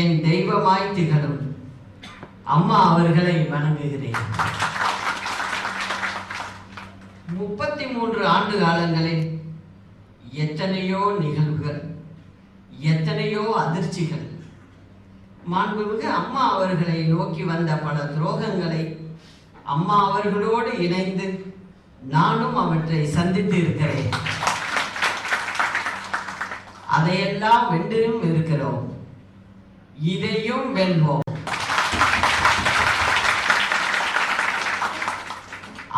என் தெய்வமாய் திகழும் அம்மா அவர்களை வணங்குகிறேன். 33 ஆண்டு காலங்களில் எத்தனையோ நிகழ்வுகள், எத்தனையோ அதிர்ச்சிகள், மாண்புமிகு அம்மா அவர்களை நோக்கி வந்த பல துரோகங்களை அம்மா அவர்களோடு இணைந்து நானும் அவற்றை சந்தித்து இருக்கிறேன். அதையெல்லாம் வென்றும் இருக்கிறோம். இதையும் வெல்வோம்.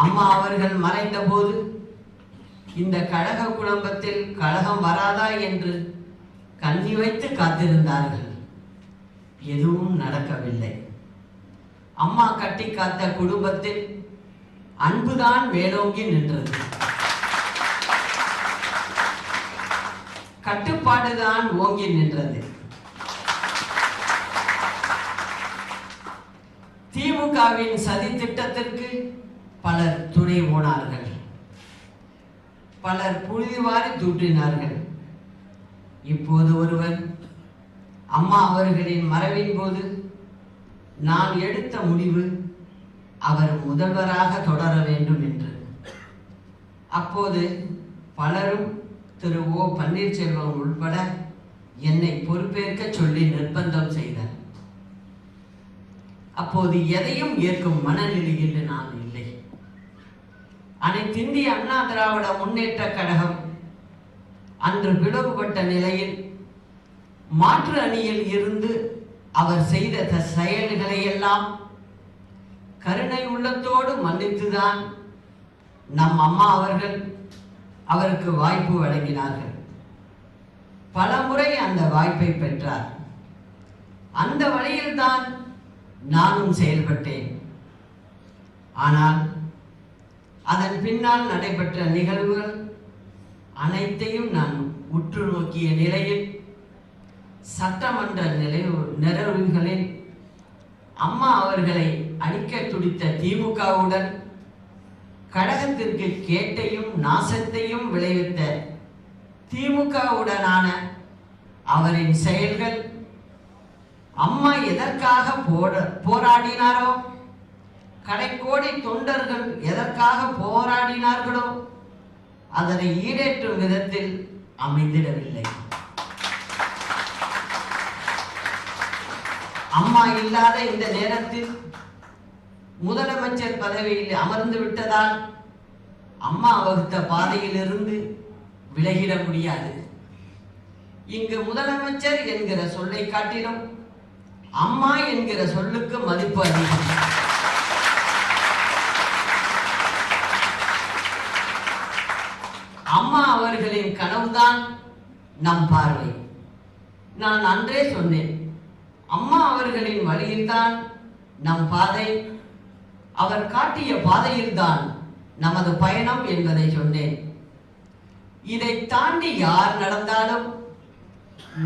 அம்மா அவர்கள் மறைந்த போது இந்த கழக குடும்பத்தில் கழகம் வராதா என்று கண்ணி வைத்து காத்திருந்தார்கள். எதுவும் நடக்கவில்லை. அம்மா கட்டி காத்த குடும்பத்தில் அன்புதான் மேலோங்கி நின்றது. கட்டுப்பாடுதான் ஓங்கி நின்றது. திமுகவின் சதி திட்டத்திற்கு பலர் துணை போனார்கள். பலர் புழுதிவாரி தூற்றினார்கள். இப்போது ஒருவர் அம்மா அவர்களின் மறைவின் போது நான் எடுத்த முடிவு அவர் முதல்வராக தொடர வேண்டும் என்று. அப்போது பலரும் திரு ஓ பன்னீர்செல்வம் உள்பட என்னை பொறுப்பேற்க சொல்லி நிர்பந்தம் செய்தார். அப்போது எதையும் ஏற்கும் மனநிலையில் நான் இல்லை. அனைத்திந்திய அண்ணா திராவிட முன்னேற்ற கழகம் அன்று பிளவுபட்ட நிலையில் மாற்று அணியில் இருந்து அவர் செய்த செயல்களை எல்லாம் கருணை உள்ளத்தோடு மன்னித்துதான் நம் அம்மா அவர்கள் அவருக்கு வாய்ப்பு வழங்கினார்கள். பல முறை அந்த வாய்ப்பை பெற்றார். அந்த வழியில்தான் நானும் செயல்பட்டேன். ஆனால் அதன் பின்னால் நடைபெற்ற நிகழ்வுகள் அனைத்தையும் நான் உற்று நோக்கிய நிலையில் சட்டமன்ற நிறைவுகளில் அம்மா அவர்களை அடிக்க துடித்த திமுகவுடன் கழகத்திற்கு கேட்டையும் நாசத்தையும் விளைவித்த திமுகவுடனான அவரின் செயல்கள், அம்மா எதற்காக போராடினாரோ, கடைக்கோடி தொண்டர்கள் எதற்காக போராடினார்களோ அதனை ஈடேற்றும் விதத்தில் அமைந்திடவில்லை. அம்மா இல்லாத இந்த நேரத்தில் முதலமைச்சர் பதவியில் அமர்ந்து விட்டதால் அம்மா வகுத்த பாதையிலிருந்து விலகிட முடியாது. இங்கு முதலமைச்சர் என்கிற சொல்லை காட்டிலும் அம்மா என்கிற சொல்லுக்கு மதிப்பு அதிகம். அம்மா அவர்களின் கனவுதான் நம் பார்வை. நான் அன்றே சொன்னேன், அம்மா அவர்களின் வழியில்தான் நம் பாதை, அவர் காட்டிய பாதையில்தான் நமது பயணம் என்பதை சொன்னேன். இதை தாண்டி யார் நடந்தாலும்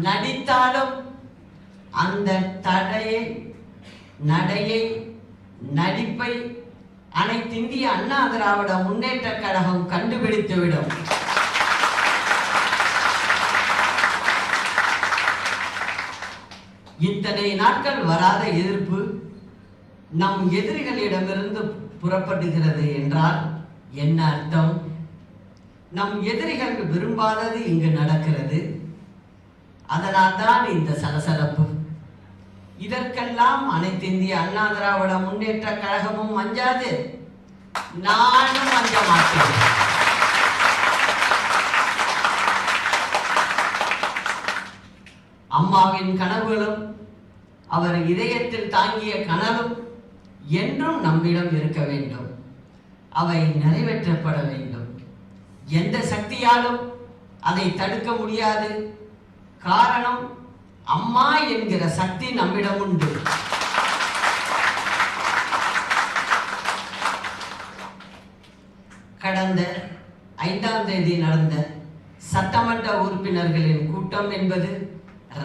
நடித்தாலும் அந்த தடையை, நடையை, நடிப்பை அனைத்திந்திய அண்ணா திராவிட முன்னேற்ற கழகம் கண்டுபிடித்துவிடும். இத்தனை நாட்கள் வராத எதிர்ப்பு நம் எதிரிகளிடமிருந்து புறப்படுகிறது என்றால் என்ன அர்த்தம்? நம் எதிரிகள் விரும்பாதது இங்கு நடக்கிறது. அதனால் தான் இந்த சலசலப்பு. இதற்கெல்லாம் அனைத்திந்திய அண்ணா திராவிட முன்னேற்ற கழகமும் அஞ்சாது, நானும் அஞ்ச மாட்டேன். அம்மாவின் கனவுகளும் அவர் இதயத்தில் தாங்கிய கனவும் என்றும் நம்மிடம் இருக்க வேண்டும். அவை நிறைவேற்றப்பட வேண்டும். எந்த சக்தியாலும் அதை தடுக்க முடியாது. காரணம், அம்மா என்கிற சக்தி நம்மிடம் உண்டு. கடந்த 5ஆம் தேதி நடந்த சட்டமன்ற உறுப்பினர்களின் கூட்டம் என்பது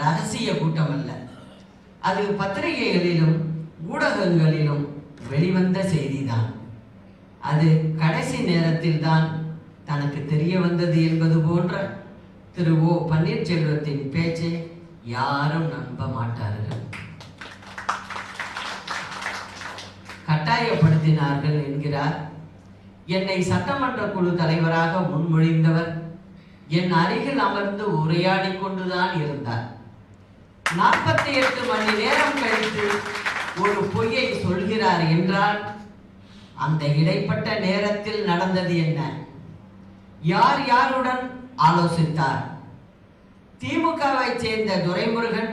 ரகசிய கூட்டம் அல்ல. அது பத்திரிகைகளிலும் ஊடகங்களிலும் வெளிவந்த செய்திதான். அது கடைசி நேரத்தில் தான் தனக்கு தெரிய வந்தது என்பது போன்ற திரு ஓ பன்னீர்செல்வத்தின் பேச்சை யாரும் நம்ப மாட்டார்கள். கட்டாயப்படுத்தினார்கள் என்கிறார். என்னை சட்டமன்ற குழு தலைவராக முன்மொழிந்தவர் என் அருகில் அமர்ந்து உரையாடி கொண்டுதான் இருந்தார். 48 மணி நேரம் கழித்து ஒரு பொய்யை சொல்கிறார் என்றால் அந்த இடைப்பட்ட நேரத்தில் நடந்தது என்ன? யார் யாருடன் ஆலோசித்தார்? திமுகவை சேர்ந்த துரைமுருகன்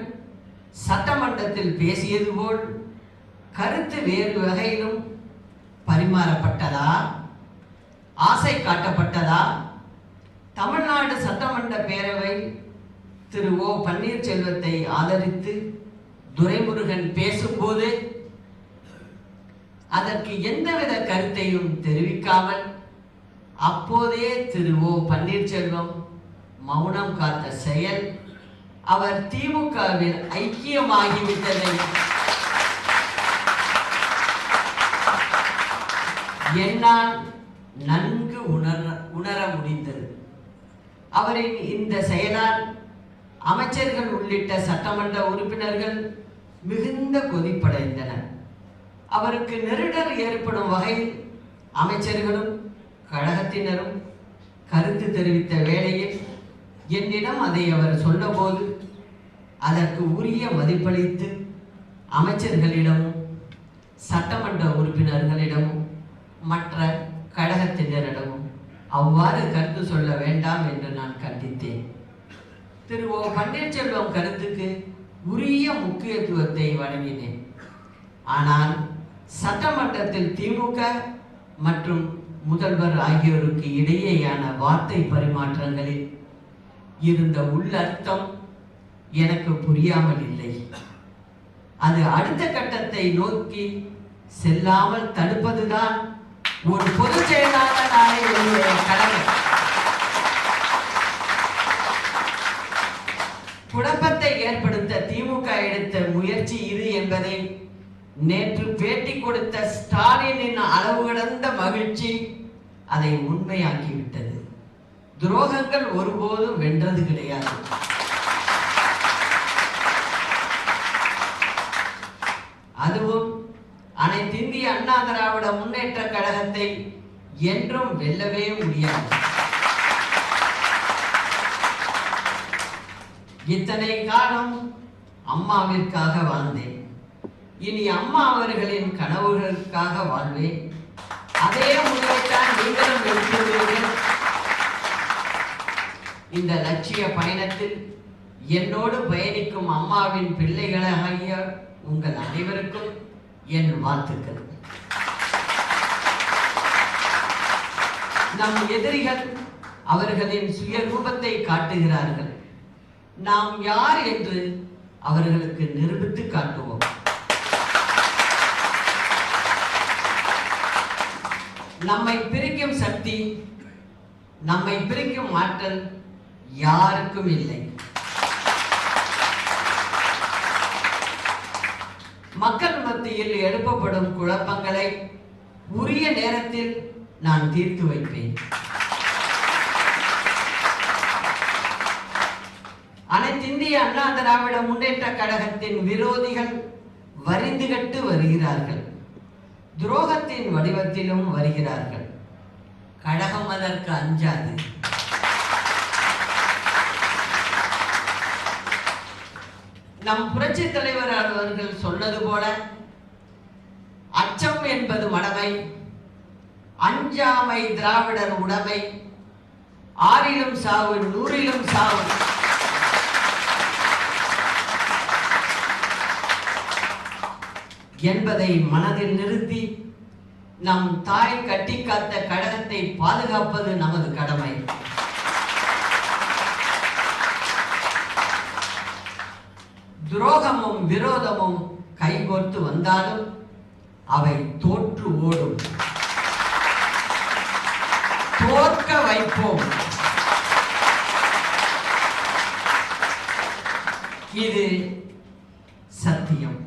சட்டமன்றத்தில் பேசியது போல் கருத்து வேறு வகையிலும் பரிமாறப்பட்டதா? ஆசை காட்டப்பட்டதா? தமிழ்நாடு சட்டமன்ற பேரவை திரு ஓ பன்னீர்செல்வத்தை ஆதரித்து துரைமுருகன் பேசும்போது அதற்கு எந்தவித கருத்தையும் தெரிவிக்காமல் அப்போதே திரு ஓ பன்னீர்செல்வம் மௌனம் காத்த செயல் அவர் திமுகவில் ஐக்கியமாகிவிட்டதை என்னால் நன்கு உணர முடிந்தது. அவரின் இந்த செயலால் அமைச்சர்கள் உள்ளிட்ட சட்டமன்ற உறுப்பினர்கள் மிகுந்த கொதிப்படைந்தனர். அவருக்கு நெருடல் ஏற்படும் வகையில் அமைச்சர்களும் கழகத்தினரும் கருத்து தெரிவித்த வேளையில் என்னிடம் அதை அவர் சொன்னபோது அதற்கு உரிய மதிப்பளித்து அமைச்சர்களிடமும் சட்டமன்ற உறுப்பினர்களிடமும் மற்ற கழகத்தினரிடமும் அவ்வாறு கருத்து சொல்ல வேண்டாம் என்று நான் கண்டித்தேன். திரு ஓ பன்னீர்செல்வம் கருத்துக்கு உரிய முக்கியத்துவத்தை வழங்கினேன். ஆனால் சட்டமன்றத்தில் திமுக மற்றும் முதல்வர் ஆகியோருக்கு இடையேயான வார்த்தை பரிமாற்றங்களில் இருந்த உள்ளர்த்தம் எனக்கு புரியாமல் இல்லை. அது அடுத்த கட்டத்தை நோக்கி செல்லாமல் தடுப்பதுதான் ஒரு பொதுச் செயலாளருடைய கடமை. குழப்பத்தை ஏற்படுத்த திமுக எடுத்த முயற்சி இது என்பதை நேற்று பேட்டி கொடுத்த ஸ்டாலினின் அளவு கடந்த மகிழ்ச்சி அதை உண்மையாக்கிவிட்டது. துரோகங்கள் ஒருபோதும் வென்றது கிடையாது. அதுவும் அனைத்து இந்திய அண்ணா திராவிட முன்னேற்ற கழகத்தை என்றும் வெல்லவே முடியாது. இத்தனை காலம் அம்மாவிற்காக வாழ்ந்தேன். இனி அம்மா அவர்களின் கனவுகளுக்காக வாழ்வேன். அதே முடிவைத்தான் நீங்களும் எடுத்துள்ளீர்கள். இந்த லட்சிய பயணத்தில் என்னோடு பயணிக்கும் அம்மாவின் பிள்ளைகளாகிய உங்கள் அனைவருக்கும் என் வாழ்த்துக்கள். நம் எதிரிகள் அவர்களின் சுய ரூபத்தை காட்டுகிறார்கள். நாம் யார் என்று அவர்களுக்கு நிரூபித்து காட்டுவோம். நம்மை பிரிக்கும் சக்தி, நம்மை பிரிக்கும் ஆற்றல் யாருக்கும் இல்லை. மக்கள் மத்தியில் எழுப்பப்படும் குழப்பங்களை உரிய நேரத்தில் நான் தீர்த்து வைப்பேன். அனைத்து இந்திய அண்ணா திராவிட முன்னேற்ற கழகத்தின் விரோதிகள் வரிந்துகட்டு வருகிறார்கள். துரோகத்தின் வடிவத்திலும் வருகிறார்கள். கழகம் அதற்கு அஞ்சாது. நம் புரட்சி தலைவர் அவர்கள் சொன்னது போல அச்சம் என்பது மடமை, அஞ்சாமை திராவிடர் உடைமை, ஆறிலும் சாவு நூறிலும் சாவு. என்பதை மனதில் நிறுத்தி நம் தாய் கட்டி காத்த கழகத்தை பாதுகாப்பது நமது கடமை. துரோகமும் விரோதமும் கைகோர்த்து வந்தாலும் அவை தோற்று ஓடும். தோற்க வைப்போம். இது சத்தியம்.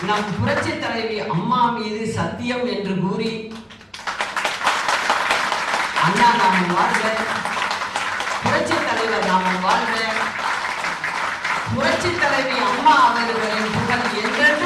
நம் புரட்சி தலைவி அம்மா மீது சத்தியம் என்று கூறி அண்ணா நாம் வாழ்க. புரட்சி தலைவி நாமம் வாழ்ந்த புரட்சி தலைவி அம்மா அவர்களின் புகழ் என்றென்றும்